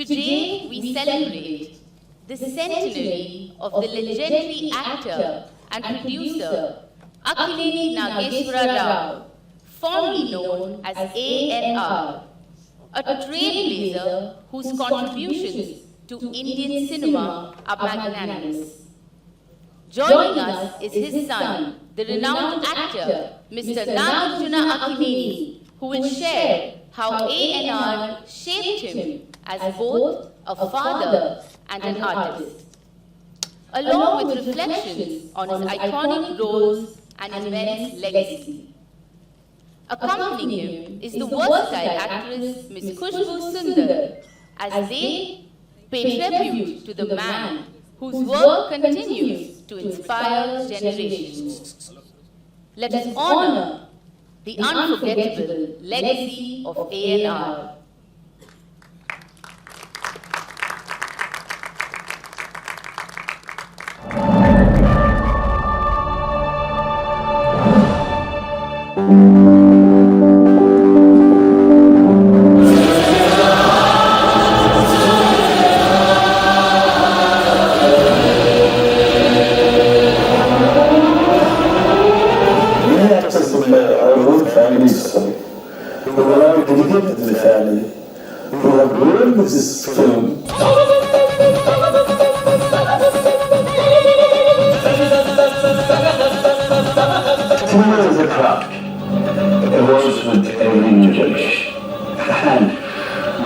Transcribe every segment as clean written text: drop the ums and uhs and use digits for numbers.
Today we celebrate the centenary of the legendary actor and producer Akkineni Nageswara, formerly known as ANR, a trailblazer whose contributions to Indian cinema are magnanimous. Joining us is his son, the renowned actor, Mr. Nageswara Akkineni, who will share how ANR shaped him as both a father and an artist, along with reflections on his iconic roles and immense legacy. Accompanying him is the versatile actress Ms. Khushbu Sundar, as they pay tribute to the man whose work continues to inspire generations. Let us honor the unforgettable legacy of ANR. Who are dedicated to the family, who have grown with this film. Cinema is a craft. It evolves with every new generation. And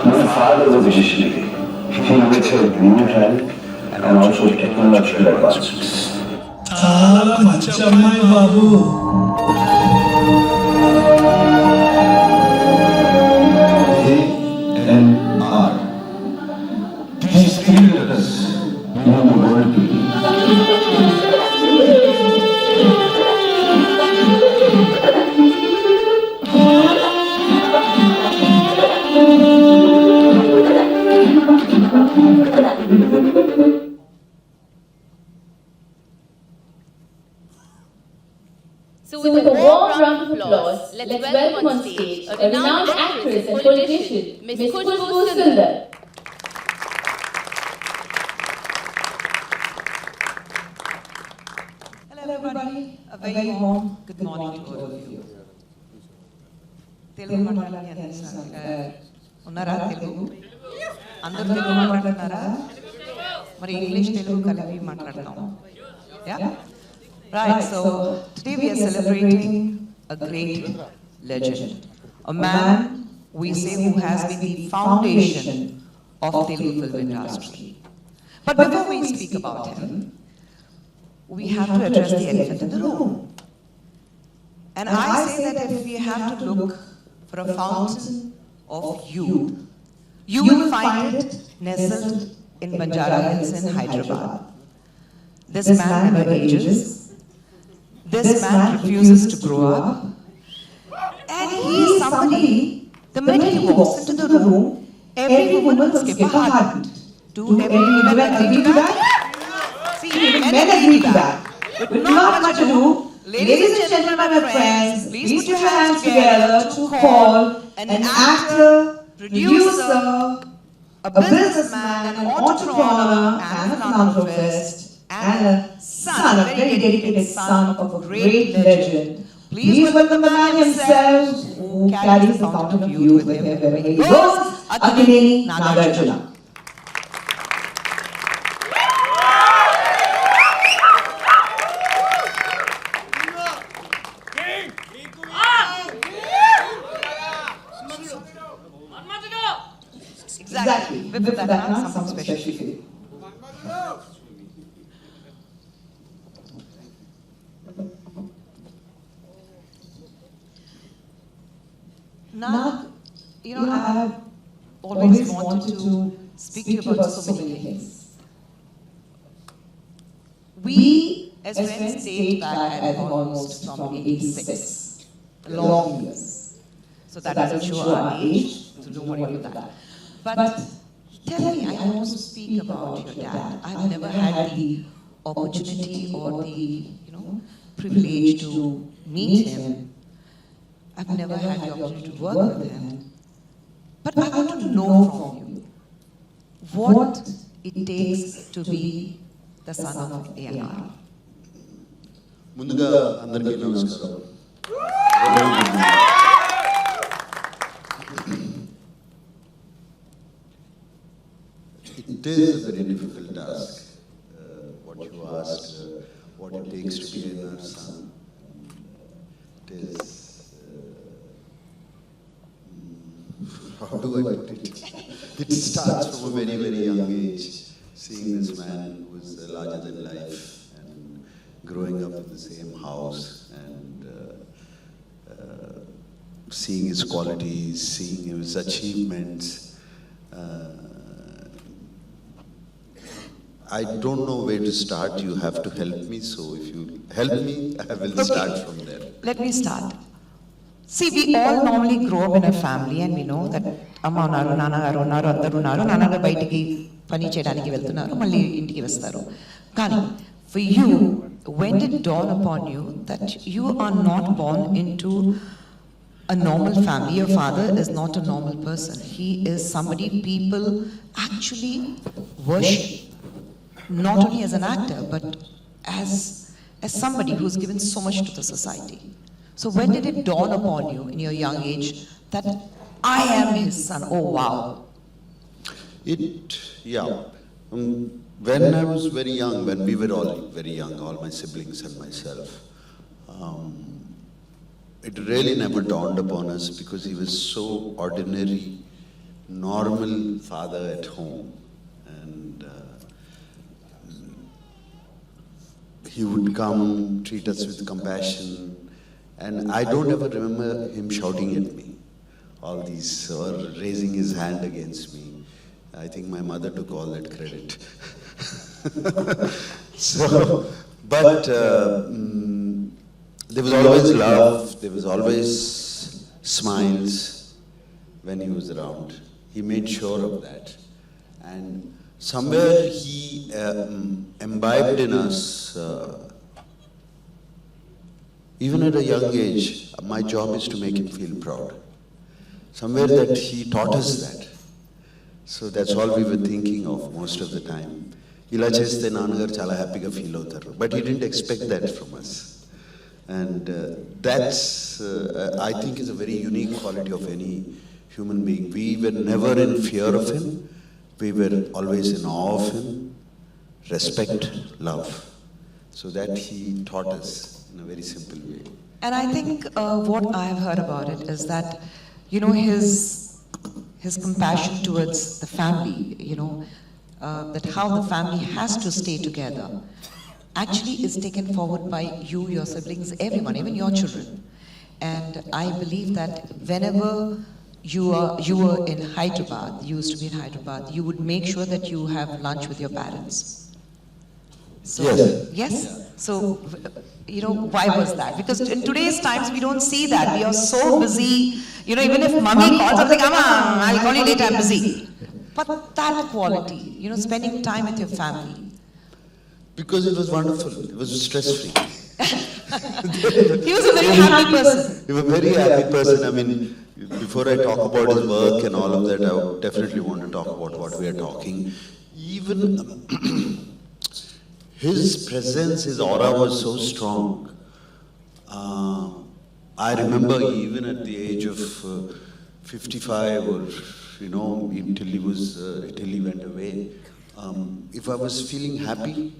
my father was a visionary. He innovated new talent and also technological advancements. ANR. These three letters mean the word people. So with a warm round of applause, let's welcome on stage a renowned actress and politician, Ms. Khushbu Sundar. Hello everybody, a very warm good morning to all of you. Telugu unnara Telugu andaru Telugu maatladunnara mari English Telugu kalipi maatladtam. Yeah? Right, so today we are celebrating a great legend, a man we say who has been the foundation of Telugu film industry. But before we speak about him, we have to address the elephant in the room. And I say that if we have to look for a fountain of youth, you will find it nestled in Banjara Hills in Hyderabad. This man never ages. This man refuses to grow up. And he is somebody, the minute he walks into the room, every woman will skip a heartbeat. Do every woman agree to that? See, men agree to that. But not much ado, ladies and gentlemen, my friends, please put your hands together to call an actor, producer, a businessman, an entrepreneur, and a philanthropist, and a son, a very dedicated son of a great legend. Please welcome the man himself who carries the fountain of youth with him wherever he goes, Akkineni Nageswara. Exactly. With that, something special for you. Now, I have always wanted to speak to you about so many things. We, as friends, date back at almost from 86, long years. So that doesn't show our age, so don't worry about that. But tell me, I want to speak about your dad. I've never had the opportunity or the, privilege to meet him. I've never had the opportunity to work with him. But I want to know from you, what it takes to be the son of ANR. ముందుగా అందరికీ నమస్కారం. It is a very difficult task, what you asked, what it takes to be ANR son. It is, how do I put it? It starts from a very, very young age, seeing this man who is larger than life and growing up in the same house and seeing his qualities, seeing his achievements. I don't know where to start. You have to help me. So if you help me, I will start from there. Let me start. See, we all normally grow up in a family and we know that amma unnaru, nana garu unnaru, andaru unnaru, nana garu bayitiki pani cheyadaniki veltunnaru, malli intiki vastaru. Kani, for you, when did it dawn upon you that you are not born into a normal family? Your father is not a normal person. He is somebody people actually worship. Not only as an actor, but as somebody who's given so much to the society. So when did it dawn upon you in your young age that I am his son? Oh wow. When I was very young, when we were all very young, all my siblings and myself, it really never dawned upon us because he was so ordinary, normal father at home. And he would come, treat us with compassion, and I don't ever remember him shouting at me, all these, or raising his hand against me. I think my mother took all that credit. But there was always love, there was always smiles when he was around. He made sure of that. And somewhere he imbibed in us, even at a young age, my job is to make him feel proud. Somewhere that he taught us that. So that's all we were thinking of most of the time. Ila cheste naanagaru chala happy ga feel avtaru. But he didn't expect that from us. And that's, I think, is a very unique quality of any human being. We were never in fear of him. We were always in awe of him. Respect, love. So that he taught us in a very simple way. And I think what I have heard about it is that, you know, his compassion towards the family, you know, that how the family has to stay together, actually is taken forward by you, your siblings, everyone, even your children. And I believe that whenever you were in Hyderabad, you used to be in Hyderabad, you would make sure that you have lunch with your parents. So, yes? So, you know, why was that? Because in today's times, we don't see that. We are so busy. You know, even if mommy calls, I'm like, I'll call you later, I'm busy. But that quality, you know, spending time with your family. Because it was wonderful. It was stress-free. He was a very happy person. He was a very happy person. I mean, before I talk about his work and all of that, I definitely want to talk about what we are talking. Even his presence, his aura was so strong. I remember even at the age of 55 or, you know, till he went away, if I was feeling happy,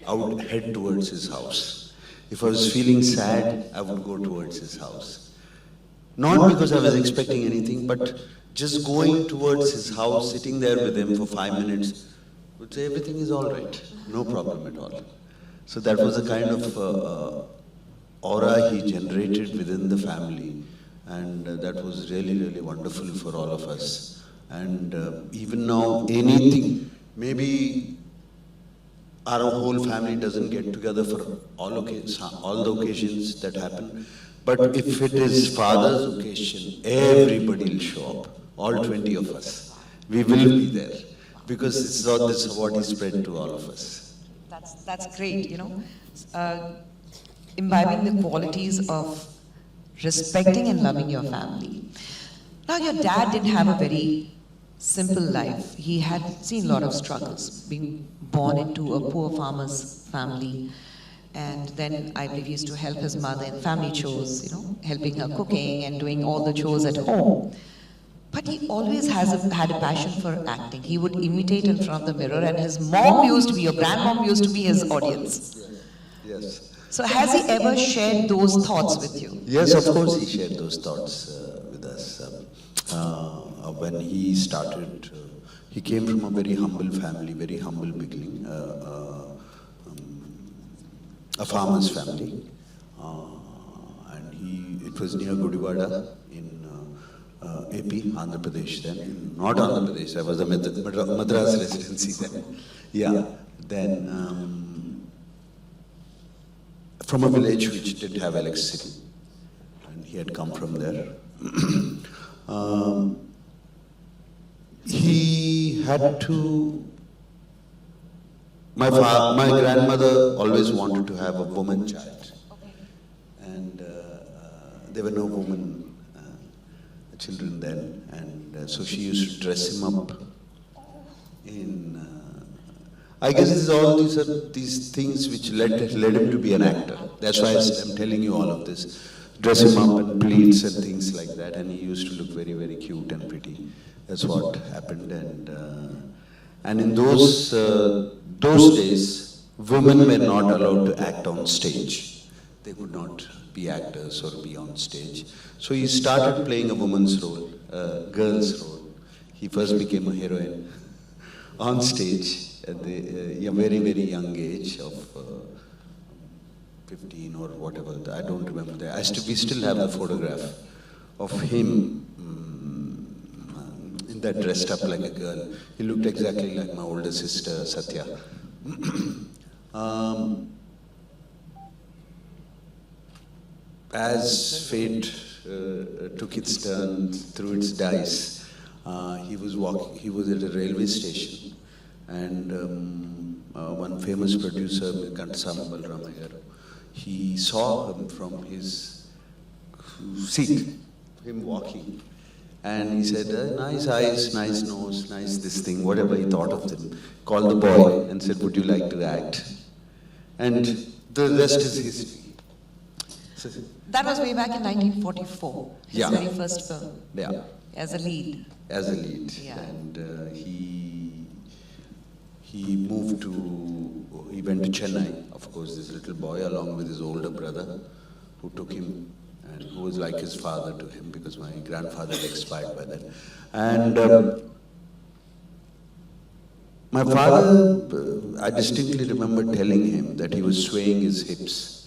I would head towards his house. If I was feeling sad, I would go towards his house. Not because I was expecting anything, but just going towards his house, sitting there with him for 5 minutes, would say everything is all right, no problem at all. So that was the kind of aura he generated within the family, and that was really, really wonderful for all of us. And even now, anything, maybe our whole family doesn't get together for all the occasions that happen, but if it is Father's occasion, everybody will show up, all 20 of us. We will be there, because this is what he spread to all of us. That's great, you know. Imbibing the qualities of respecting and loving your family. Now, your dad didn't have a very simple life. He had seen a lot of struggles, being born into a poor farmer's family, and then I believe he used to help his mother in family chores, you know, helping her cooking and doing all the chores at home. But he always had a passion for acting. He would imitate in front of the mirror, and his mom used to be, your grandmom used to be his audience. Yes. So has he ever shared those thoughts with you? Yes, of course he shared those thoughts with us. When he started, he came from a very humble family, very humble beginning, a farmer's family. And it was near Gudivada in AP, Andhra Pradesh then. Not Andhra Pradesh, I was a Madras residency then. Yeah, then from a village which didn't have electricity. And he had come from there. He had to. My grandmother always wanted to have a woman child, and there were no woman children then, and so she used to dress him up in. I guess it's all these things which led him to be an actor. That's why I'm telling you all of this. Dress him up in pleats and things like that, and he used to look very, very cute and pretty. That's what happened, and in those days, women were not allowed to act on stage. They could not be actors or be on stage. So he started playing a woman's role, a girl's role. He first became a heroine on stage at a very, very young age of 15 or whatever. I don't remember that. We still have the photograph of him in that dressed up like a girl. He looked exactly like my older sister, Satya. As fate took its turn, threw its dice, he was at a railway station, and one famous producer, Kantasamy Balramayya, he saw him from his seat, him walking, and he said, nice eyes, nice nose, nice this thing, whatever he thought of them. Called the boy and said, would you like to act? And the rest is history. So, that was way back in 1944, his very first film. Yeah. As a lead. As a lead. Yeah. And he went to Chennai, of course, this little boy, along with his older brother, who took him and who was like his father to him, because my grandfather had expired by then. And my father, I distinctly remember telling him that he was swaying his hips.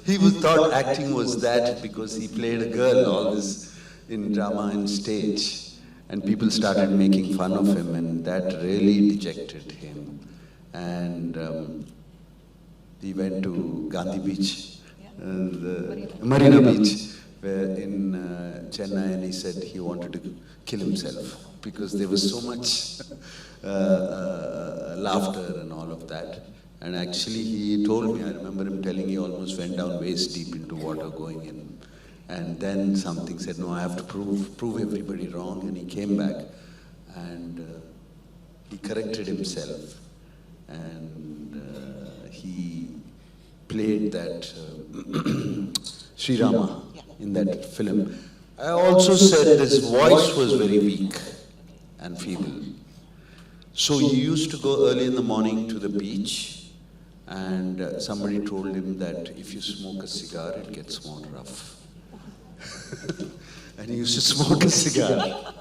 he thought acting was that because he played a girl, all this in drama and stage. And people started making fun of him, and that really dejected him. And he went to Gandhi Beach, Marina Beach, where in Chennai, and he said he wanted to kill himself because there was so much laughter and all of that. And actually, he told me, I remember him telling he almost went down waist deep into water going in. And then something said, no, I have to prove everybody wrong. And he came back and he corrected himself. And he played that Sri Rama in that film. I also said his voice was very weak and feeble. So he used to go early in the morning to the beach, and somebody told him that if you smoke a cigar, it gets more rough. And he used to smoke a cigar.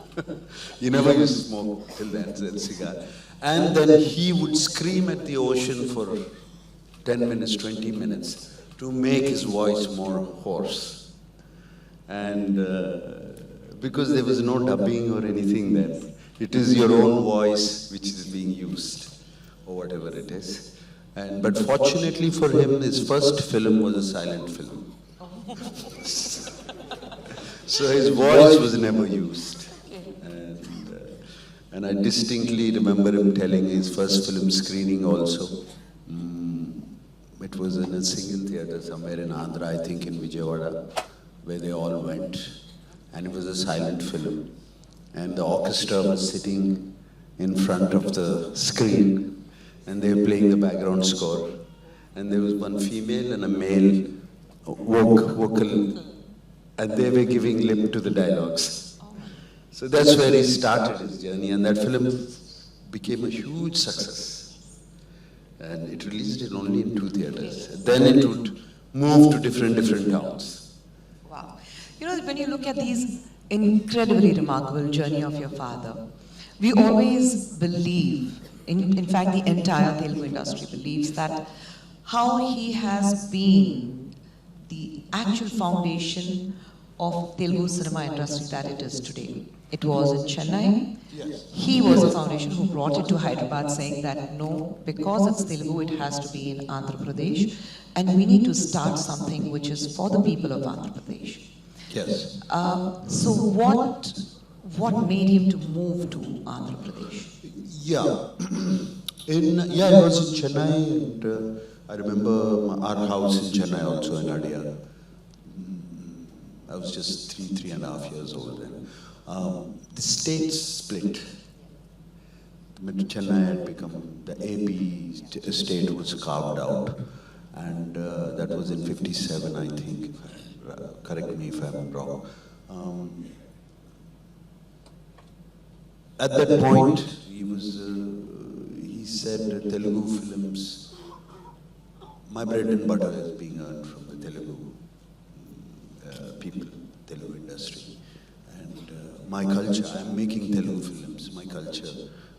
He never used to smoke till then, that cigar. And then he would scream at the ocean for 10 minutes, 20 minutes to make his voice more hoarse. And because there was no dubbing or anything then, it is your own voice which is being used, or whatever it is. But fortunately for him, his first film was a silent film. So his voice was never used. And I distinctly remember him telling his first film screening also. It was in a single theatre somewhere in Andhra, I think in Vijayawada, where they all went. And it was a silent film. and the orchestra was sitting in front of the screen, and they were playing the background score, and there was one female and a male vocal, and they were giving lip to the dialogues. So that's where he started his journey, and that film became a huge success. And it released it only in 2 theatres. Then it would move to different towns. Wow. You know, when you look at these incredibly remarkable journey of your father, we always believe, in fact the entire Telugu industry believes, that how he has been the actual foundation of Telugu cinema industry that it is today. It was in Chennai. Yes. He was the foundation who brought it to Hyderabad, saying that no, because it's Telugu, it has to be in Andhra Pradesh, and we need to start something which is for the people of Andhra Pradesh. Yes. So what made him to move to Andhra Pradesh? Yeah. It was in Chennai, and I remember our house in Chennai also in Adyar. I was just 3.5 years old then. The state split. Chennai had become, the AP state was carved out, and that was in 57, I think. Correct me if I'm wrong. At that point, he said Telugu films, my bread and butter is being earned from the Telugu people, Telugu industry. And my culture, I'm making Telugu films, my culture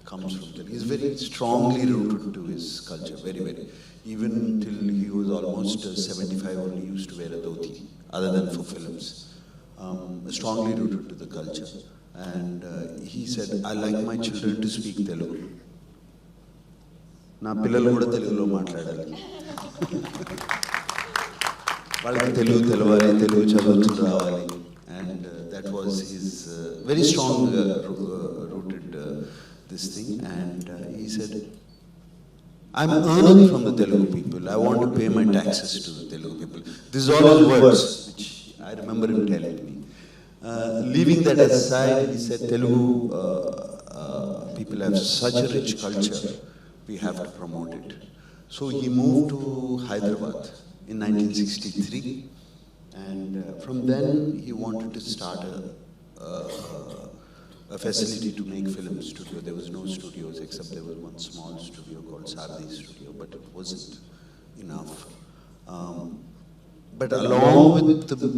comes from Telugu. He's very strongly rooted to his culture, very, very. Even till he was almost 75, only used to wear a dhoti, other than for films. Strongly rooted to the culture. And he said, I like my children to speak Telugu. నా పిల్లలు కూడా తెలుగులో మాట్లాడాలి, వాళ్ళకి తెలుగు తెలవాలి, తెలుగు చదువుతూ రావాలి. And that was his very strong rooted this thing. And he said, I'm earning from the Telugu people. I want to pay my taxes to the Telugu people. These are all his words, which I remember him telling me. Leaving that aside, he said, Telugu people have such a rich culture, we have to promote it. So he moved to Hyderabad in 1963, and from then he wanted to start a facility to make film studio. There was no studios except there was one small studio called Sardi Studio, but it wasn't enough. But along with the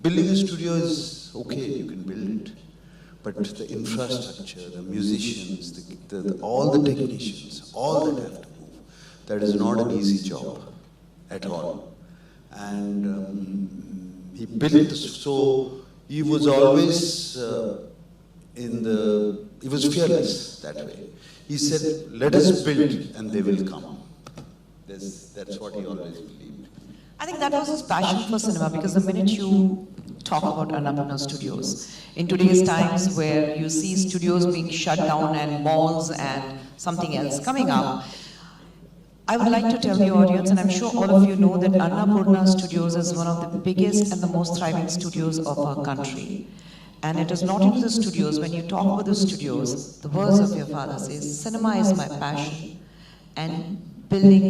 building a studio is okay, you can build it. But the infrastructure, the musicians, all the technicians, all that have to move. That is not an easy job at all. And he built this, so he was always he was fearless that way. He said, let us build and they will come. That's what he always believed. I think that was his passion for cinema, because the minute you talk about Annapurna Studios, in today's times where you see studios being shut down and malls and something else coming up, I would like to tell the audience, and I'm sure all of you know, that Annapurna Studios is one of the biggest and the most thriving studios of our country. And it is not only the studios, when you talk about the studios, the words of your father says, cinema is my passion, and building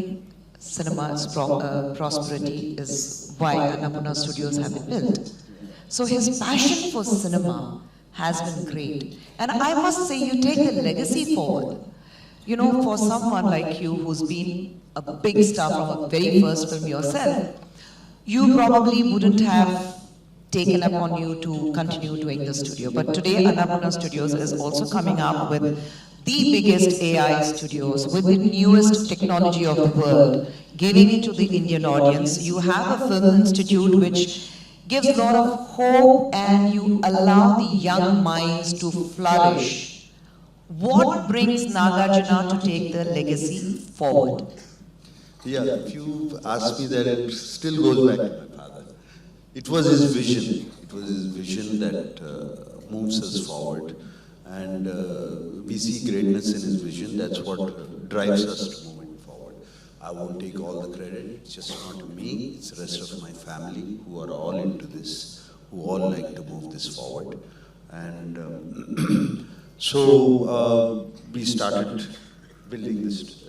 cinema's prosperity is why Annapurna Studios have been built. So his passion for cinema has been great. And I must say, you take the legacy forward. You know, for someone like you who's been a big star from a very first film yourself, you probably wouldn't have taken upon you to continue doing the studio. But today, Annapurna Studios is also coming up with the biggest AI studios, with the newest technology of the world, giving it to the Indian audience. You have a film institute which gives a lot of hope, and you allow the young minds to flourish. What brings Nagarjuna to take the legacy forward? Yeah, if you ask me that, it still goes back to my father. It was his vision. It was his vision that moves us forward. And we see greatness in his vision. That's what drives us to move it forward. I won't take all the credit. It's just not me. It's the rest of my family who are all into this, who all like to move this forward. And so we started building this,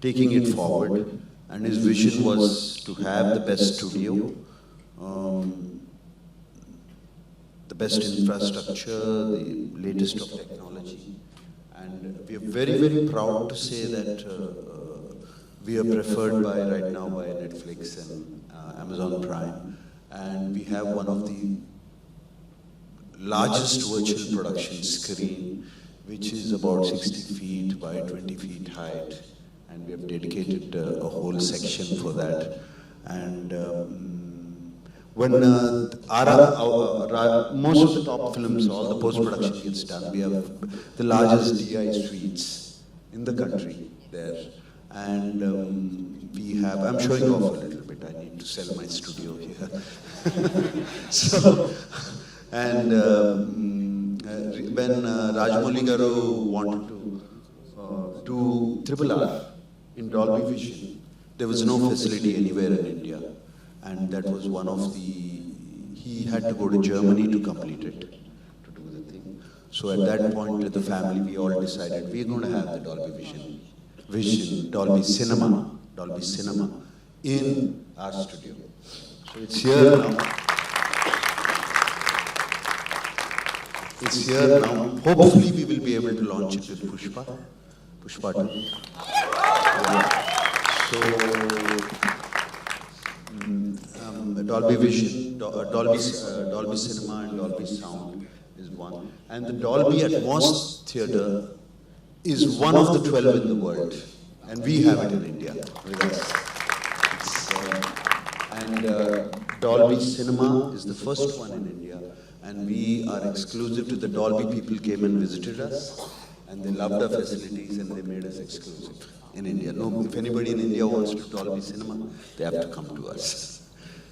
taking it forward. And his vision was to have the best studio, the best infrastructure, the latest of technology. And we are very, very proud to say that we are preferred by right now by Netflix and Amazon Prime. And we have one of the largest virtual production screen, which is about 60 feet by 20 feet height. And we have dedicated a whole section for that. And when most of the top films, all the post-production gets done, we have the largest DI suites in the country there. And we have, I'm showing off a little bit, I need to sell my studio here. So, and when Rajamouli Garu wanted to do RRR in Dolby Vision, there was no facility anywhere in India. And that was one of the, he had to go to Germany to complete it, to do the thing. So at that point with the family, we all decided we're going to have the Dolby Vision, Dolby Cinema in our studio. So it's here now. It's here now. Hopefully we will be able to launch it with Pushpa 2. So, Dolby Vision, Dolby Cinema and Dolby Sound is one. And the Dolby Atmos Theatre is one of the 12 in the world. And we have it in India with us. Dolby Cinema is the first one in India. And we are exclusive to the Dolby. People came and visited us. And they loved our facilities and they made us exclusive in India. No, if anybody in India wants to Dolby Cinema, they have to come to us.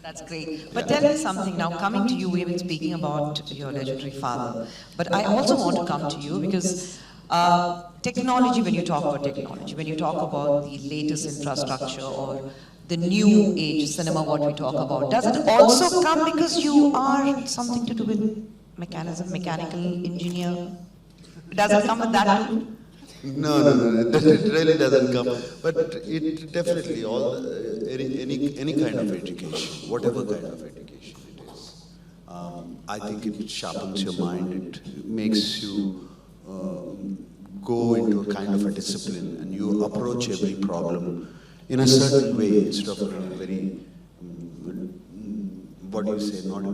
That's great. But tell me something now, coming to you, we've been speaking about your legendary father. But I also want to come to you because technology, when you talk about technology, when you talk about the latest infrastructure or the new age cinema, what we talk about, does it also come because you are something to do with mechanical engineer? Does it come with that too? No, it really doesn't come. But it definitely, any kind of education, whatever kind of education it is, I think it sharpens your mind, it makes you go into a kind of a discipline and you approach every problem in a certain way instead of in a very, what do you say, not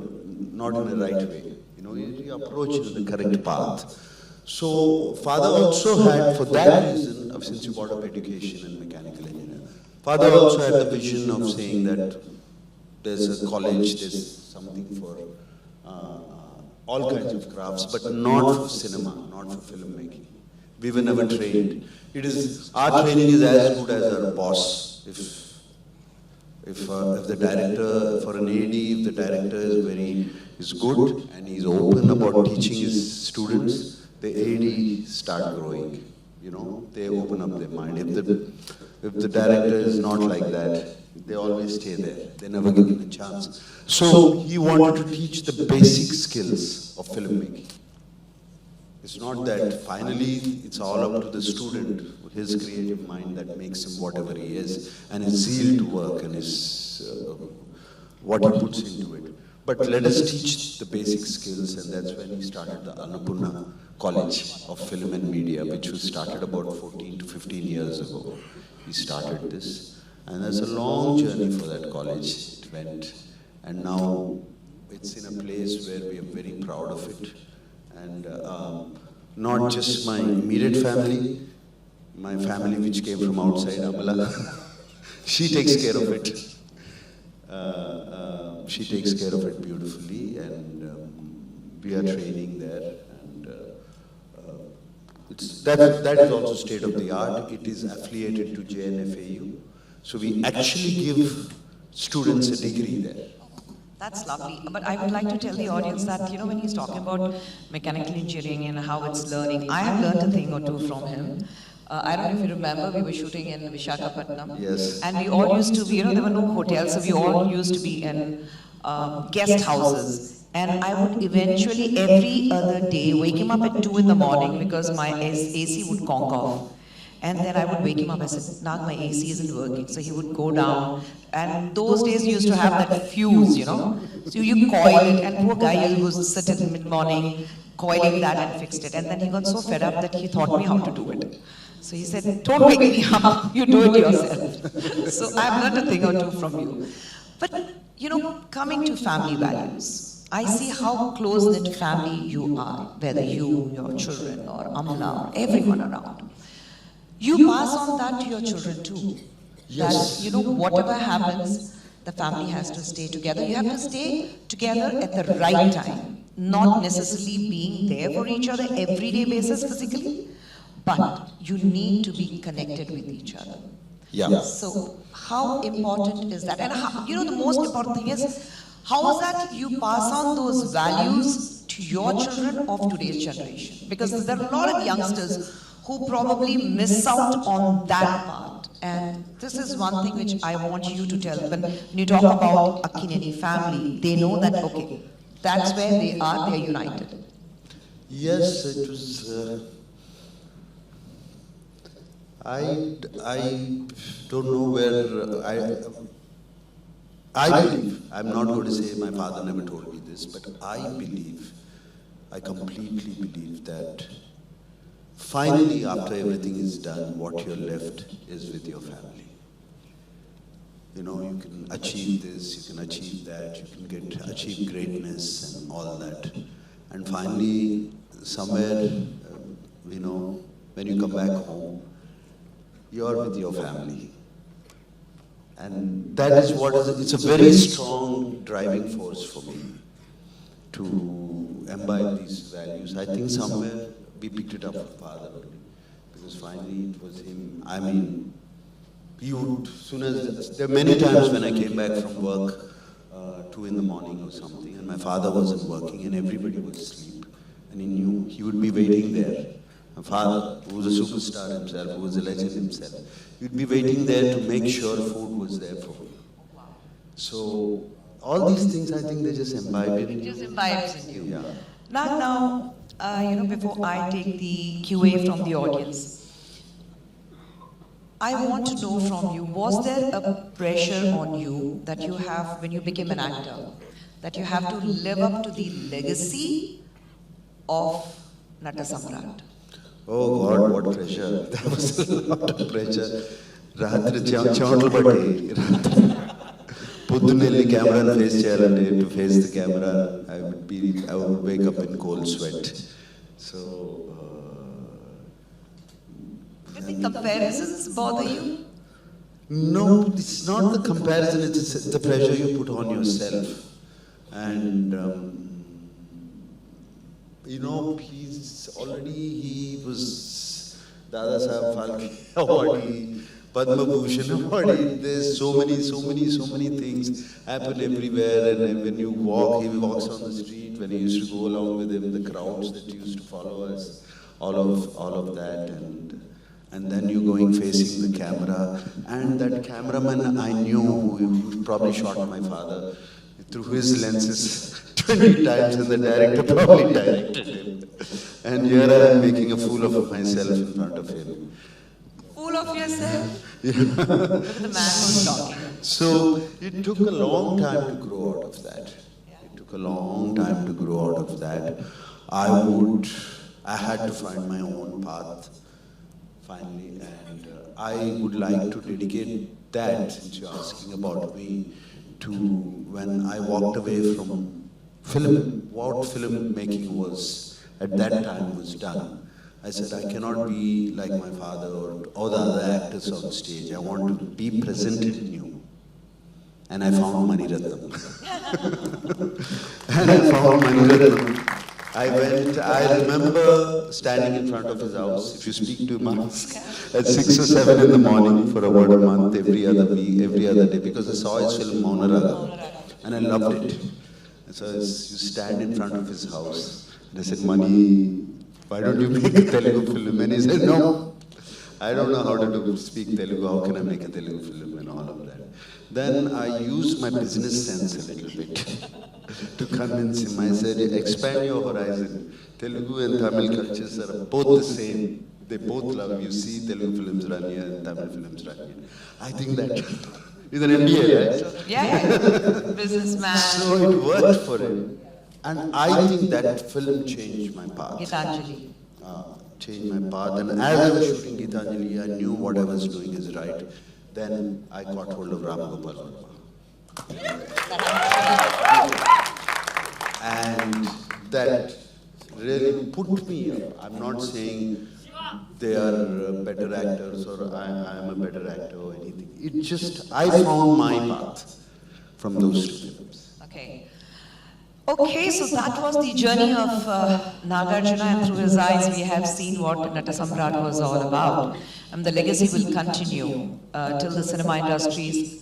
in the right way. You know, you approach it in the correct path. So, father also had, for that reason, since you brought up education and mechanical engineering, father also had the vision of saying that there's a college, there's something for all kinds of crafts, but not for cinema, not for filmmaking. We were never trained. Our training is as good as our boss. If the director, for an AD, if the director is good and he's open about teaching his students, the AD start growing, you know, they open up their mind. If the director is not like that, they always stay there. They never give him a chance. So he wanted to teach the basic skills of filmmaking. It's not that finally it's all up to the student, his creative mind that makes him whatever he is, and his zeal to work and his what he puts into it. But let us teach the basic skills, and that's when he started the Annapurna College of Film and Media, which was started about 14 to 15 years ago. He started this, and there's a long journey for that college. It went, and now it's in a place where we are very proud of it. And not just my immediate family, my family which came from outside, Amala, she takes care of it. She takes care of it beautifully, and we are training there. And that is also state of the art. It is affiliated to JNFAU, so we actually give students a degree there. That's lovely. But I would like to tell the audience that, you know, when he's talking about mechanical engineering and how it's learning, I have learned a thing or two from him. I don't know if you remember, we were shooting in Visakhapatnam. Yes. And we all used to be, you know, there were no hotels, so we all used to be in guest houses. And I would eventually every other day wake him up at 2 in the morning because my AC would conk off. And then I would wake him up. I said, Nag, my AC isn't working. So he would go down. And those days you used to have that fuse, you know. So you coil it, and poor guy was sit in mid-morning, coiling that and fixed it. And then he got so fed up that he taught me how to do it. So he said, don't wake me up, you do it yourself. So I've learned a thing or two from you. But, you know, coming to family values, I see how close-knit family you are, whether you, your children, or Amla, or everyone around. You pass on that to your children too. Yes. That, you know, whatever happens, the family has to stay together. You have to stay together at the right time, not necessarily being there for each other everyday basis physically, but you need to be connected with each other. Yeah. So how important is that? And how, you know, the most important thing is, how is that you pass on those values to your children of today's generation? Because there are a lot of youngsters who probably miss out on that part. And this is one thing which I want you to tell. When you talk about Akkineni family, they know that, okay, that's where they are, they're united. Yes, it was. I don't know where I believe. I'm not going to say my father never told me this, but I completely believe that finally, after everything is done, what you're left is with your family. You know, you can achieve this, you can achieve that, you can achieve greatness and all that. And finally, somewhere, you know, when you come back home, you're with your family. And that is what it's a very strong driving force for me to imbibe these values. I think somewhere we picked it up from father only, because finally it was him. I mean, he would, soon as, there are many times when I came back from work, 2 in the morning or something, and my father wasn't working and everybody was asleep. And he knew he would be waiting there. My father, who was a superstar himself, who was a legend himself, he would be waiting there to make sure food was there for me. So, all these things, I think they just imbibe in you. It just imbibes in you. Yeah. Now, you know, before I take the QA from the audience, I want to know from you, was there a pressure on you that you have when you became an actor, that you have to live up to the legacy of Nata Samrat? Oh God, what pressure. There was a lot of pressure. Ratri chamatlu batti. Poddunelli camera face cheyalante, to face the camera, I would wake up in cold sweat. So Do the comparisons bother you? no, it's not the comparison, it's the pressure you put on yourself. And you know, he was Dada Saheb Phalke awardee, Padma Bhushan awardee. There's so many things happen everywhere. And when you walk, he walks on the street. When he used to go along with him, the crowds that used to follow us, all of that, and then you going facing the camera, and that cameraman I knew, who probably shot my father through his lenses 20 times, and the director probably directed him. And here I am making a fool of myself in front of him. Fool of yourself? Yeah. Look at the man who's talking. So it took a long time to grow out of that. It took a long time to grow out of that. I had to find my own path finally, and I would like to dedicate that, since you're asking about me, to when I walked away from film, what film making was at that time was done. I said, I cannot be like my father or the other actors on stage. I want to be present in you. And I found Mani Ratnam. And I found Mani Ratnam. I remember standing in front of his house. If you speak to him at 6 or 7 in the morning for about a month, every other week, every other day, because I saw his film Maunaraga, and I loved it. And so you stand in front of his house, and I said, Mani, why don't you make a Telugu film? And he said, no, I don't know how to speak Telugu. How can I make a Telugu film and all of that? Then I used my business sense a little bit to convince him. I said, expand your horizon. Telugu and Tamil cultures are both the same. They both love you. See Telugu films run here and Tamil films run here. I think that is an MBA, right? Yeah, businessman. So it worked for him. And I think that film changed my path. Gitanjali. Changed my path. And as I was shooting Gitanjali, I knew what I was doing is right. Then I got hold of Ram Gopal Varma. And that really put me up. I'm not saying they are better actors or I am a better actor or anything. It just, I found my path from those two films. Okay. Okay, so that was the journey of Nagarjuna, and through his eyes we have seen what Natasamrat was all about. And the legacy will continue till the cinema industry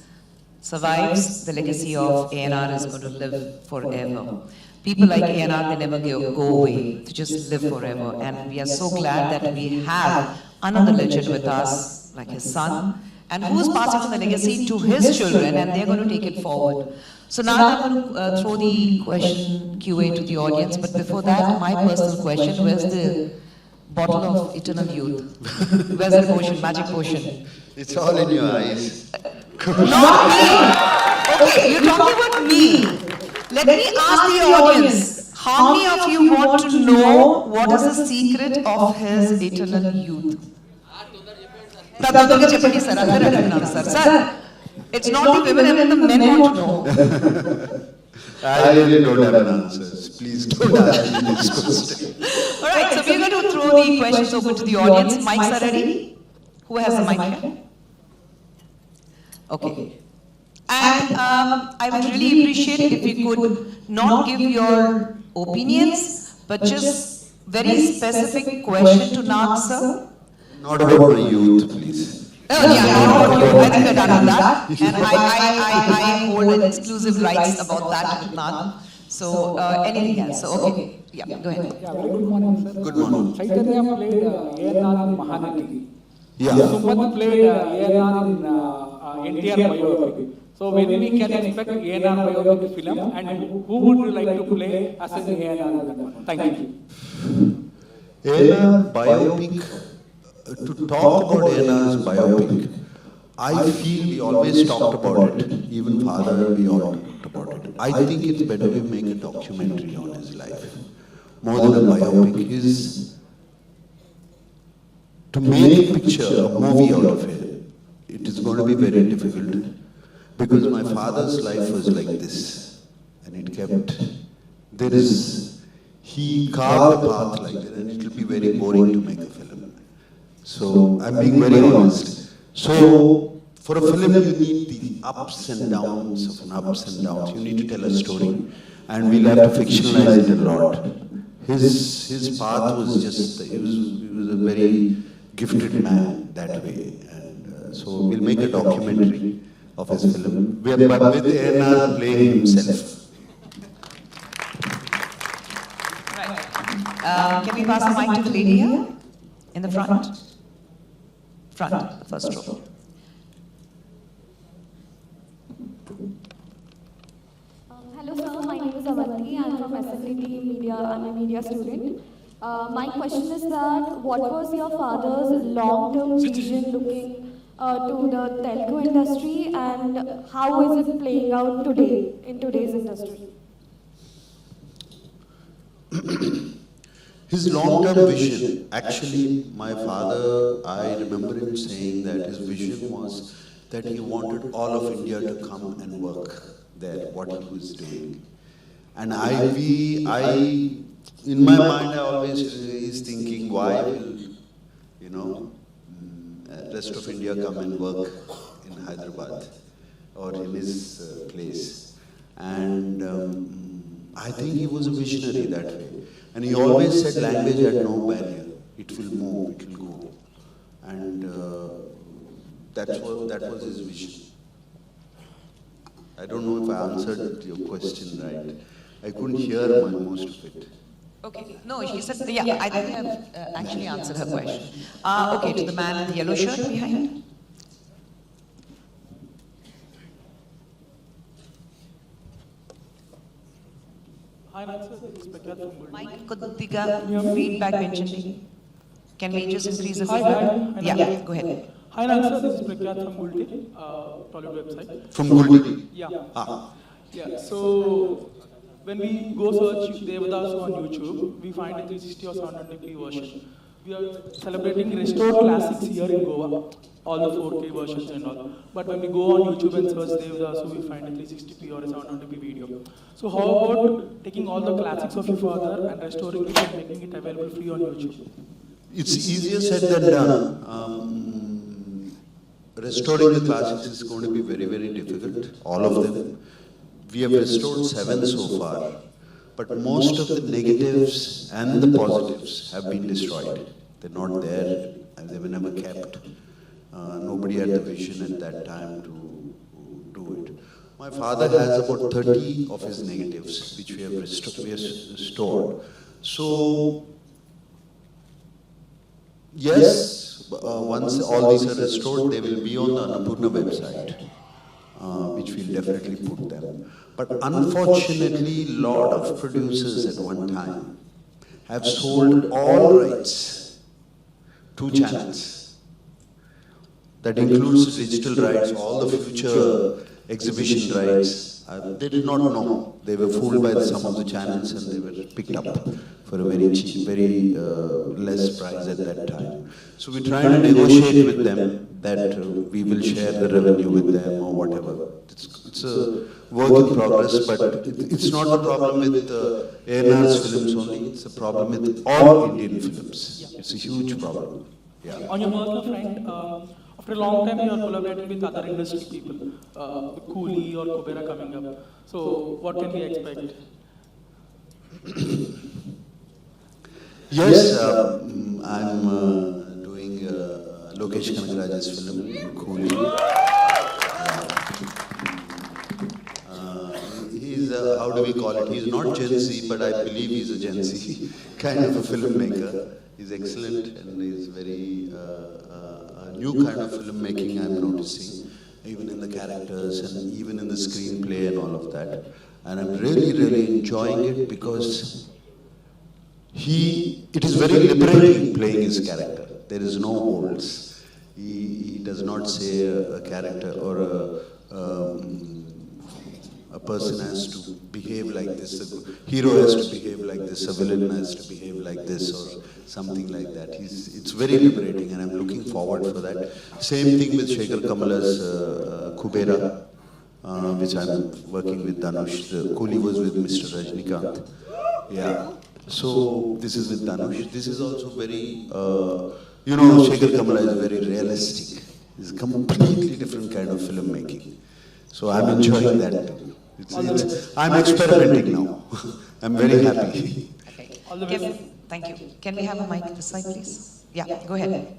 survives. The legacy of ANR is going to live forever. People like ANR, they never go away, they just live forever. And we are so glad that we have another legend with us, like his son, and who is passing on the legacy to his children, and they're going to take it forward. So now I'm going to throw the question QA to the audience, but before that, my personal question, where's the bottle of eternal youth? Where's the potion, magic potion? It's all in your eyes. Not me! Okay, you're talking about me. Let me ask the audience, how many of you want to know what is the secret of his eternal youth? Sir, it's not the women, even the men want to know. I really don't have answers. Please don't ask me this question. Alright, so we're going to throw the questions open to the audience. Mics are ready? Who has a mic here? Okay. And I would really appreciate if you could not give your opinions, but just very specific question to Nag sir. Not about my youth, please. Oh yeah, not about you. I think we're done on that. And I hold exclusive rights about that with Nag. So anything else? So okay, yeah, go ahead. Yeah, very good morning, sir. Good morning. Chaitanya played ANR in Mahanati. Yeah. Sumat played ANR in NTR biopic. So when we can expect ANR biopic film, and who would you like to play as an ANR in that one? Thank you. ANR biopic, to talk about ANR's biopic, I feel we always talked about it, even father, we all talked about it. I think it's better we make a documentary on his life. More than a biopic is to make a picture, a movie out of it. It is going to be very difficult because my father's life was like this, and it kept, he carved a path like that, and it will be very boring to make a film. So I'm being very honest. So for a film, you need the ups and downs of ups and downs. You need to tell a story, and we'll have to fictionalize it a lot. His path was just, he was a very gifted man that way, and so we'll make a documentary of his film, with ANR playing himself. Right. Can we pass the mic to the lady here? In the front? Front, the first row. Hello sir, my name is Avanti. I am from SNDT Media. I am a media student. My question is that what was your father's long-term vision looking to the Telugu industry, and how is it playing out today in today's industry? His long-term vision, actually my father, I remember him saying that his vision was that he wanted all of India to come and work there, what he was doing. And in my mind I always is thinking, why will, rest of India come and work in Hyderabad or in his place? And I think he was a visionary that way. And he always said language had no barrier. It will move, it will go. And that was his vision. I don't know if I answered your question right. I couldn't hear most of it. Okay, no, she said, yeah, I think I have actually answered her question. Okay, to the man in the yellow shirt behind. Hi, Nancy. This is Prakhyath from Guldi. Mike కొద్దిగా feedback పెంచండి. Can we just increase the Hi, feedback? hi. Yeah, go ahead. Hi, Nancy. This is Prakhyath from Guldi, Tollywood website. From Guldi? Yeah. Ah. Yeah. So when we go search Devadasu on YouTube, we find a 360 or 720p version. We are celebrating restored classics here in Goa, all the 4K versions and all. But when we go on YouTube and search Devadasu, we find a 360p or a 720p video. So how about taking all the classics of your father and restoring it and making it available free on YouTube? It's easier said than done. Restoring the classics is going to be very, very difficult, all of them. We have restored 7 so far, but most of the negatives and the positives have been destroyed. They're not there, and they were never kept. Nobody had the vision at that time to do it. My father has about 30 of his negatives, which we have restored. So, yes, once all these are restored, they will be on the Annapurna website, which we'll definitely put them. But unfortunately, a lot of producers at one time have sold all rights to channels. That includes digital rights, all the future exhibition rights. They did not know. They were fooled by some of the channels and they were picked up for a very cheap, very less price at that time. So we try to negotiate with them that we will share the revenue with them or whatever. It's a work in progress, but it's not a problem with ANR's films only. It's a problem with all Indian films. It's a huge problem. Yeah. On your personal front, after a long time you are collaborating with other industry people, Coolie or Kubera coming up. So what can we expect? Yes, I'm doing Lokesh Kanagaraj's film, Coolie. He's, how do we call it? He's not Gen Z, but I believe he's a Gen Z kind of a filmmaker. He's excellent and he's very new kind of filmmaking I'm noticing, even in the characters and even in the screenplay and all of that. And I'm really, really enjoying it because it is very liberating playing his character. There is no holds. He does not say a character or a person has to behave like this, a hero has to behave like this, a villain has to behave like this or something like that. It's very liberating and I'm looking forward for that. Same thing with Shekhar Kamala's Kubera, which I'm working with Dhanush. The Coolie was with Mr. Rajnikant. Yeah. So this is with Dhanush. This is also very, Shekhar Kamala is very realistic. It's a completely different kind of filmmaking. So I'm enjoying that too. I'm experimenting now. I'm very happy. Okay. Thank you. Can we have a mic this side, please? Yeah, go ahead.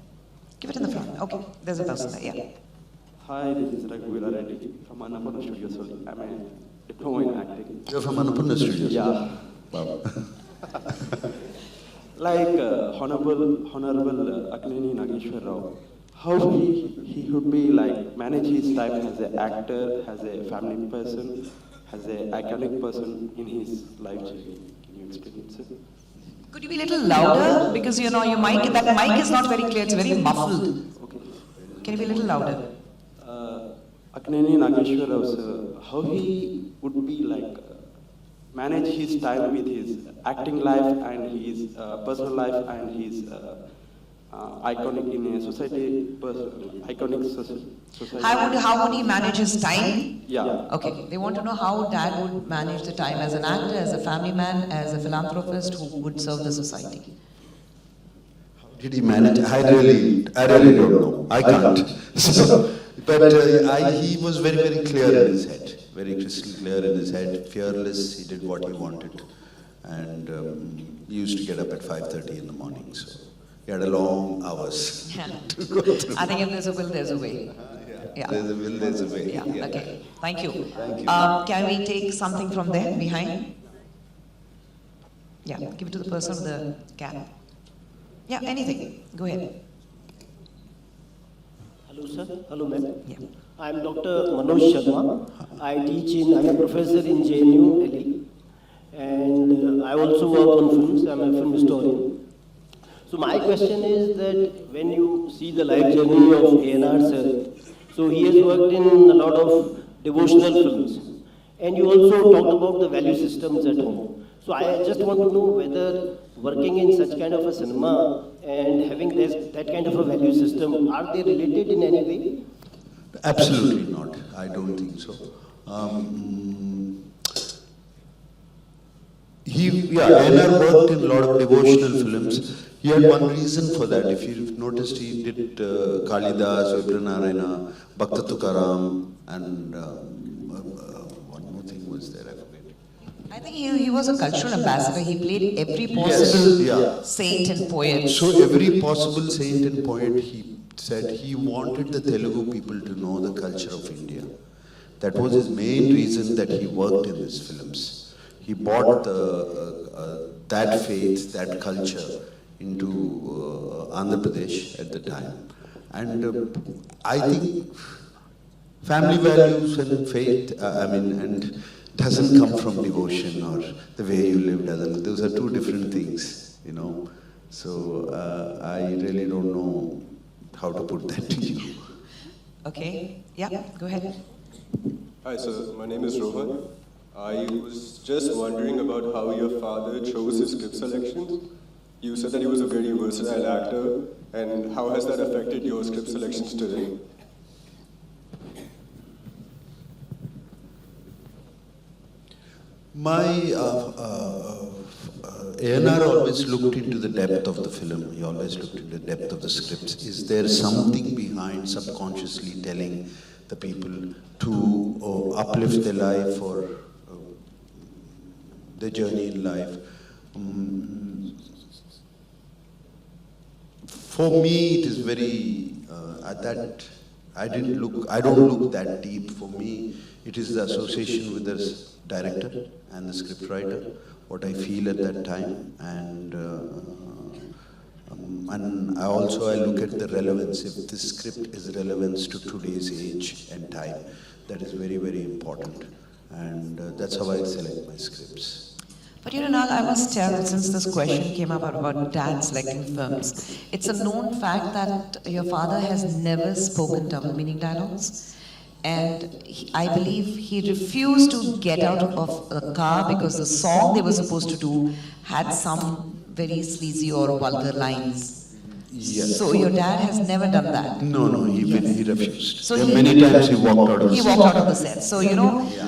Give it in the front. Okay, there's a person there. Yeah. Hi, this is Raghuveera Reddy from Annapurna Studios. I'm a diploma in acting. You're from Annapurna Studios? Yeah. Wow. Like Honorable Akkineni Nageswara, how he would be like manage his time as an actor, as a family person, as an iconic person in his life journey. Can you explain it, sir? Could you be a little louder? Because your mic, that mic is not very clear, it's very muffled. Okay. Can you be a little louder? Akkineni Nageswara, how he would be like manage his time with his acting life and his personal life and his iconic in a society, iconic society. How would he manage his time? Yeah. Okay, they want to know how dad would manage the time as an actor, as a family man, as a philanthropist who would serve the society. Did he manage? I really don't know. I can't. But he was very, very clear in his head. Very crystal clear in his head. Fearless. He did what he wanted. And he used to get up at 5:30 in the morning. So he had a long hours to go through. I think if there's a will, there's a way. Yeah. There's a will, there's a way. Yeah. Okay. Thank you. Can we take something from there behind? Yeah. Give it to the person with the cap. Yeah. Anything. Go ahead. Hello, sir. Hello, ma'am. Yeah. I'm Dr. Manoj Sharma. I'm a professor in JNU, Delhi. and I also work on films. I'm a film historian. So my question is that when you see the life journey of ANR sir, so he has worked in a lot of devotional films, and you also talked about the value systems at home. So I just want to know whether working in such kind of a cinema and having that kind of a value system, are they related in any way? Absolutely not. I don't think so. ANR worked in a lot of devotional films. He had one reason for that. If you've noticed, he did Kalidas, Vibranarayana, Bhakta Tukaram, and one more thing was there, I forget. I think he was a cultural ambassador. He played every possible saint and poet. So every possible saint and poet, he said he wanted the Telugu people to know the culture of India. That was his main reason that he worked in these films. He brought that faith, that culture into Andhra Pradesh at the time. And I think family values and faith, and doesn't come from devotion or the way you live doesn't. Those are two different things, you know. So I really don't know how to put that to you. Okay, yeah, go ahead. Hi sir, my name is Rohan. I was just wondering about how your father chose his script selections. You said that he was a very versatile actor, and how has that affected your script selections today? My ANR always looked into the depth of the film. He always looked into the depth of the scripts. Is there something behind subconsciously telling the people to uplift their life or their journey in life? For me, it is very I don't look that deep. For me, it is the association with the director and the scriptwriter, what I feel at that time, and I look at the relevance. If this script is relevant to today's age and time, that is very, very important, and that's how I select my scripts. But Nal, I must tell, since this question came up about dad selecting films, it's a known fact that your father has never spoken double meaning dialogues. And I believe he refused to get out of the car because the song they were supposed to do had some very sleazy or vulgar lines. Yes. So your dad has never done that? No, he refused. So many times he walked out of the set. He walked out of the set. So,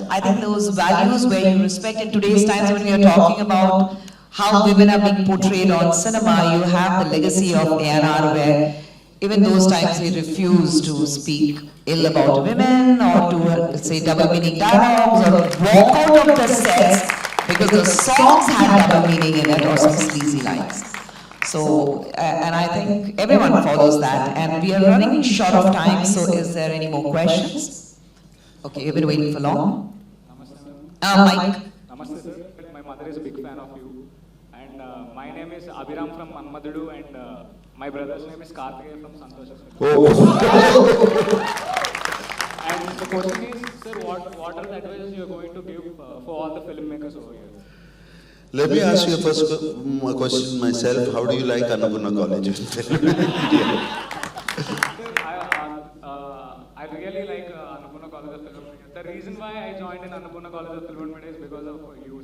I think those values where you respect in today's times when we are talking about how women are being portrayed on cinema, you have the legacy of ANR where even those times he refused to speak ill about women or to say double meaning dialogues or walk out of the sets because the songs had double meaning in it or some sleazy lines. So, and I think everyone follows that, and we are running short of time, so is there any more questions? Okay, you've been waiting for long. Mike. Namaste sir, my mother is a big fan of you, and my name is Abhiram from Manmadudu, and my brother's name is Karthikeya from Santosh. And the question is, sir, what are the advices you are going to give for all the filmmakers over here? Let me ask you a first question myself. How do you like Annapurna College of Film and Media? I really like Annapurna College of Film and Media. The reason why I joined in Annapurna College of Film and Media is because of you.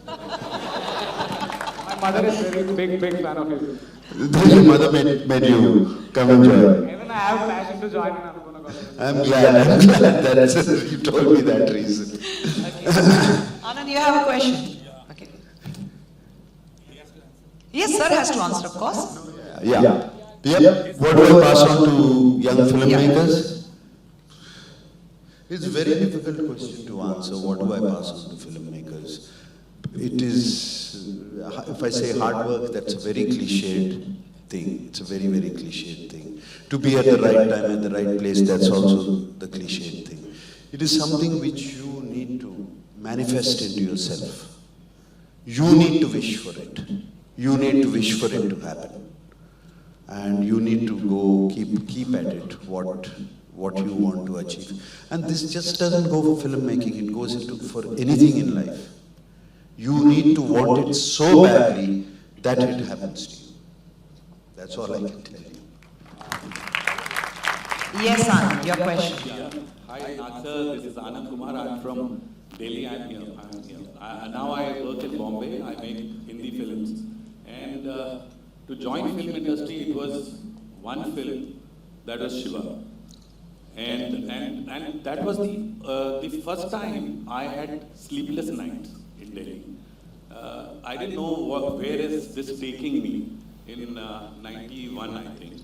My mother is very big fan of you. Your mother made you come and join. Even I have passion to join in Annapurna College. I'm glad that you told me that reason. Anand, you have a question? Yes, sir has to answer, of course. Yeah. What do I pass on to young filmmakers? It's a very difficult question to answer. What do I pass on to filmmakers? It is, if I say hard work, that's a very cliched thing. It's a very, very cliched thing. To be at the right time, at the right place, that's also the cliched thing. It is something which you need to manifest into yourself. You need to wish for it. You need to wish for it to happen, and you need to go keep at it what you want to achieve. And this just doesn't go for filmmaking; it goes for anything in life. you need to want it so badly that it happens to you. That's all I can tell you. Yes, Anand, your question. Hi, Nagsir. This is Anand Kumar. I'm from Delhi. I'm here. Now I work in Bombay. I make Hindi films. And to join film industry, it was one film, that was Shiva. And that was the first time I had sleepless nights in Delhi. I didn't know where is this taking me in 91, I think.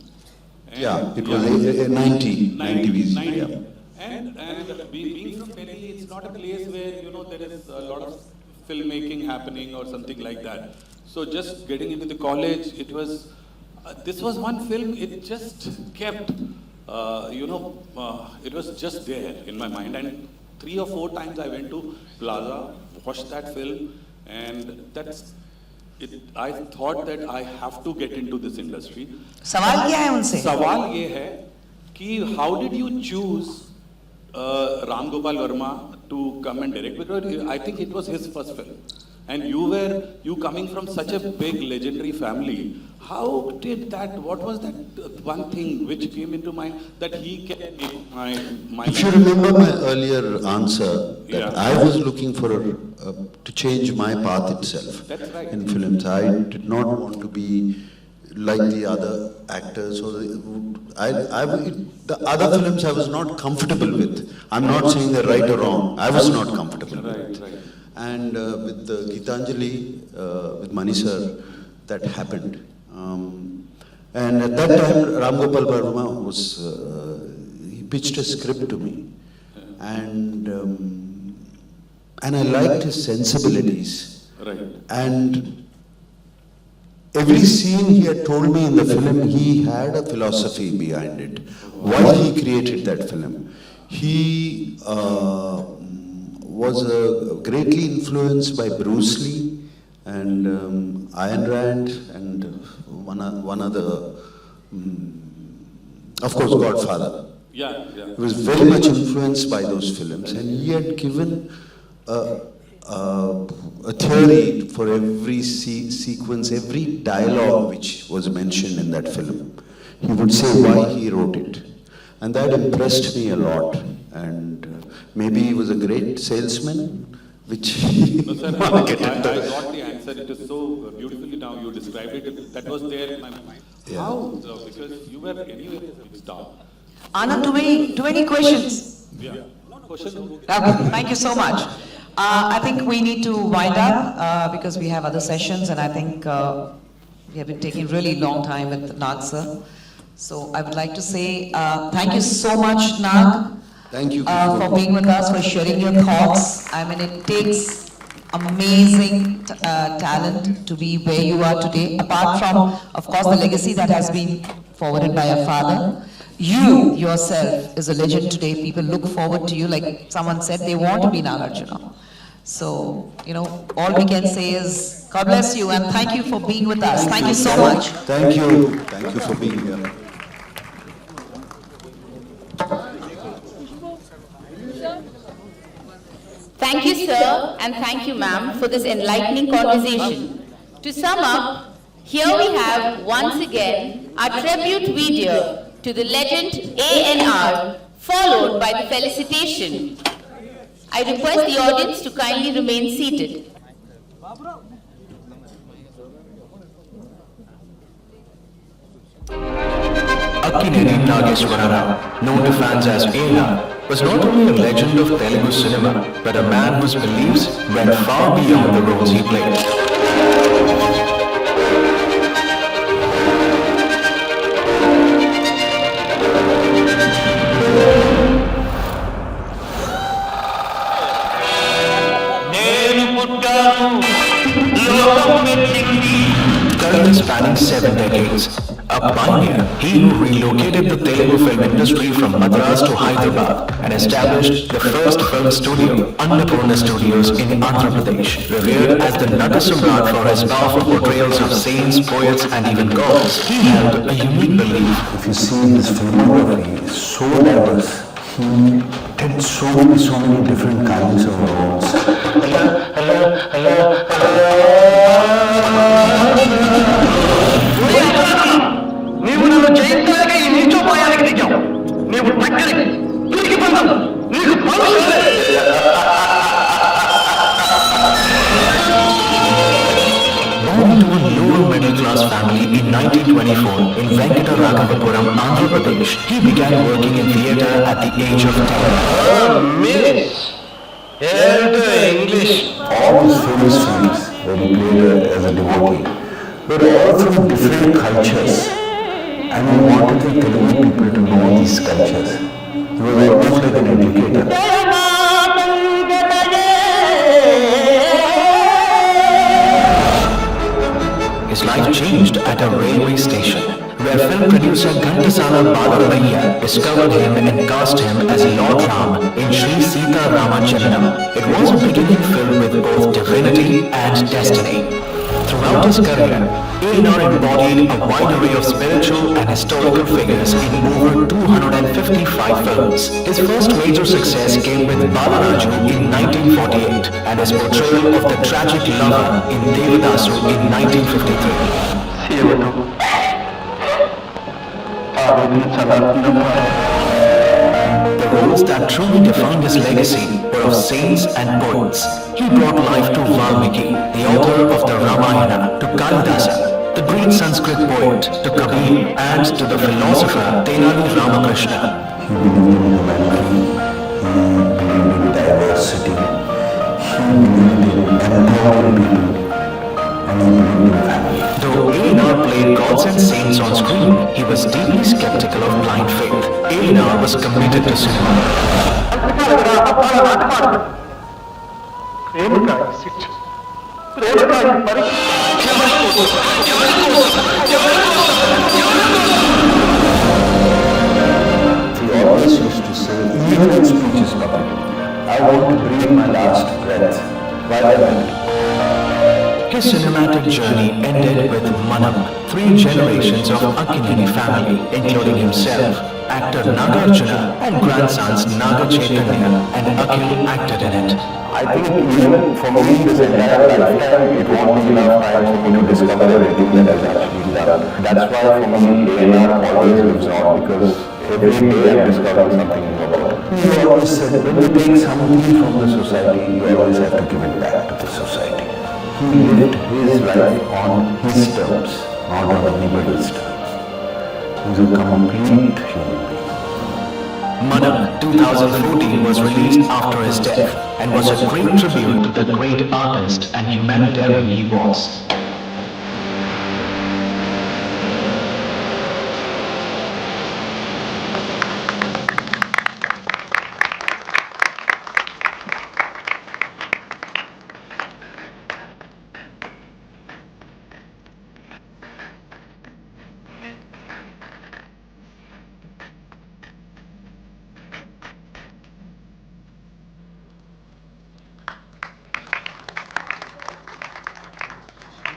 And It was 90 visa. 90. Yeah. And being from Delhi, it's not a place where, there is a lot of filmmaking happening or something like that. So just getting into the college, it was, this was one film, it just kept, it was just there in my mind. And 3 or 4 times I went to Plaza, watched that film, and I thought that I have to get into this industry. सवाल क्या है उनसे? सवाल ये है कि how did you choose Ram Gopal Verma to come and direct? Because I think it was his first film. And you coming from such a big legendary family, how did that, what was that one thing which came into mind that he can make my If you remember my earlier answer, that I was looking for to change my path itself. That's right. In films. I did not want to be like the other actors or the other films I was not comfortable with. I'm not saying they're right or wrong. I was not comfortable with. Right. And with the Gitanjali, with Mani sir, that happened. And at that time, Ram Gopal Verma was, he pitched a script to me. And I liked his sensibilities. Right. And every scene he had told me in the film, he had a philosophy behind it. Why he created that film. He was greatly influenced by Bruce Lee and Ayn Rand and one other, of course, Godfather. Yeah. He was very much influenced by those films, and he had given a theory for every sequence, every dialogue which was mentioned in that film. He would say why he wrote it. And that impressed me a lot. And maybe he was a great salesman, which he marketed. I got the answer. It is so beautifully now you described it. That was there in my mind. Yeah. How? Because you were anyway a big star. Anand, too many questions. Yeah. Question. Okay, thank you so much. I think we need to wind up because we have other sessions, and I think we have been taking really long time with Nag sir. So I would like to say thank you so much, Nag. Thank you for being with us, for sharing your thoughts. I mean, it takes amazing talent to be where you are today, apart from, of course, the legacy that has been forwarded by your father. You yourself is a legend today. People look forward to you. Like someone said, they want to be Nagarjuna. So, all we can say is, God bless you and thank you for being with us. Thank you so much. Thank you. Thank you for being here. Thank you, sir, and thank you, ma'am, for this enlightening conversation. To sum up, here we have, once again, our tribute video to the legend ANR, followed by the felicitation. I request the audience to kindly remain seated. Akkineni Nageswara, known to fans as ANR, was not only a legend of Telugu cinema, but a man whose beliefs went far beyond the roles he played. Currently spanning 7 decades, a pioneer, he who relocated the Telugu film industry from Madras to Hyderabad and established the first film studio, Annapurna Studios in Andhra Pradesh. Revered as the Nagaswara for his powerful portrayals of saints, poets and even gods, he held a unique belief. If you see his filmography, it's so diverse. He did so many different kinds of roles. 24 in Venkataragamapuram, Andhra Pradesh. He began working in theatre at the age of 10. Miss! Here to English. All his famous films where he played as a devotee were all from different cultures, and he wanted the Telugu people to know these cultures. He was almost like an educator. His life changed at a railway station, where film producer Ghantasala Balaraiya discovered him and cast him as Lord Ram in Sri Sita Ramachandram. It was a beginning filled with both divinity and destiny. Throughout his career, ANR embodied a wide array of spiritual and historical figures in over 255 films. His first major success came with Balaraju in 1948 and his portrayal of the tragic lover in Devadasu in 1953. The roles that truly defined his legacy were of saints and poets. He brought life to Valmiki, the author of the Ramayana, to Kalidasa, the great Sanskrit poet, to Kabir, and to the philosopher Tenali Ramakrishna. He believed in humanity, he believed in diversity, he believed in empowering people, and he believed in family. Though ANR played gods and saints on screen, he was deeply skeptical of blind faith. ANR was committed to cinema. He always used to say, even in speeches, Papa, I want to breathe my last breath while I went. His cinematic journey ended with Manam, 3 generations of Akkineni family, including himself, actor Nagarjuna and grandsons Naga Chaitanya and Akhil acted in it. I think even for me this entire lifetime, it won't be enough time for me to discover everything that I've actually done. That's why for me ANR always lives on, because every day I'm discovering something new about it. He always said, when you take something from the society, you always have to give it back to the society. He lived his life on his terms, not on anybody's terms. He was a complete human being. Manam 2014 was released after his death and was a great tribute to the great artist and humanitarian he was.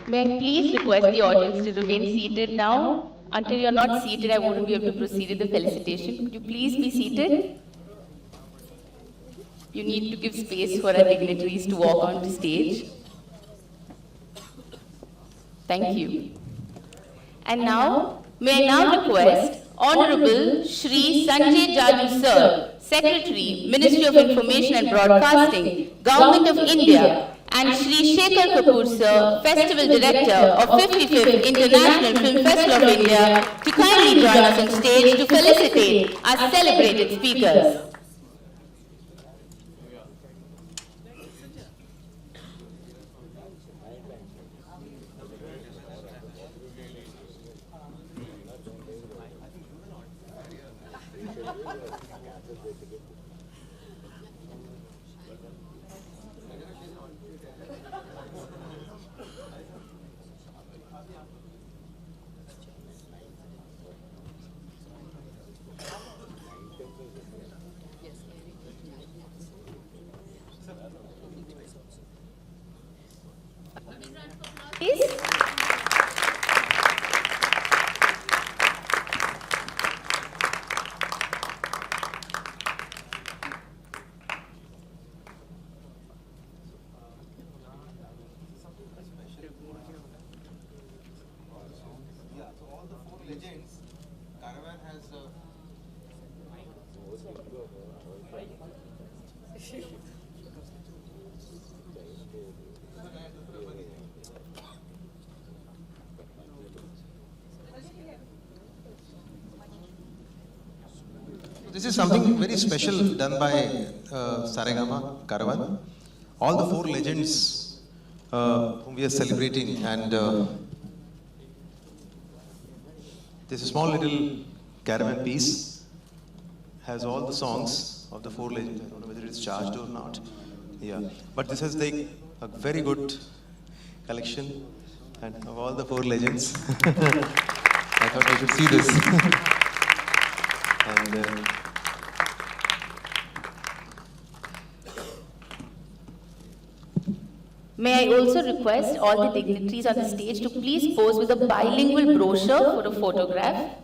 May I please request the audience to remain seated now? Until you're not seated, I wouldn't be able to proceed with the felicitation. Could you please be seated? You need to give space for our dignitaries to walk onto stage. Thank you. And now, may I now request Honorable Shri Sanjay Jaju Sir, Secretary, Ministry of Information and Broadcasting, Government of India, and Shri Shekhar Kapoor Sir, Festival Director of 55th International Film Festival of India, to kindly join us on stage to felicitate our celebrated speakers. Please. this is something very special done by Saregama Caravan. All the 4 legends whom we are celebrating, and this small little caravan piece has all the songs of the 4 legends. I don't know whether it's charged or not. Yeah, but this is like a very good collection and of all the 4 legends. I thought I should see this. And May I also request all the dignitaries on the stage to please pose with a bilingual brochure for a photograph.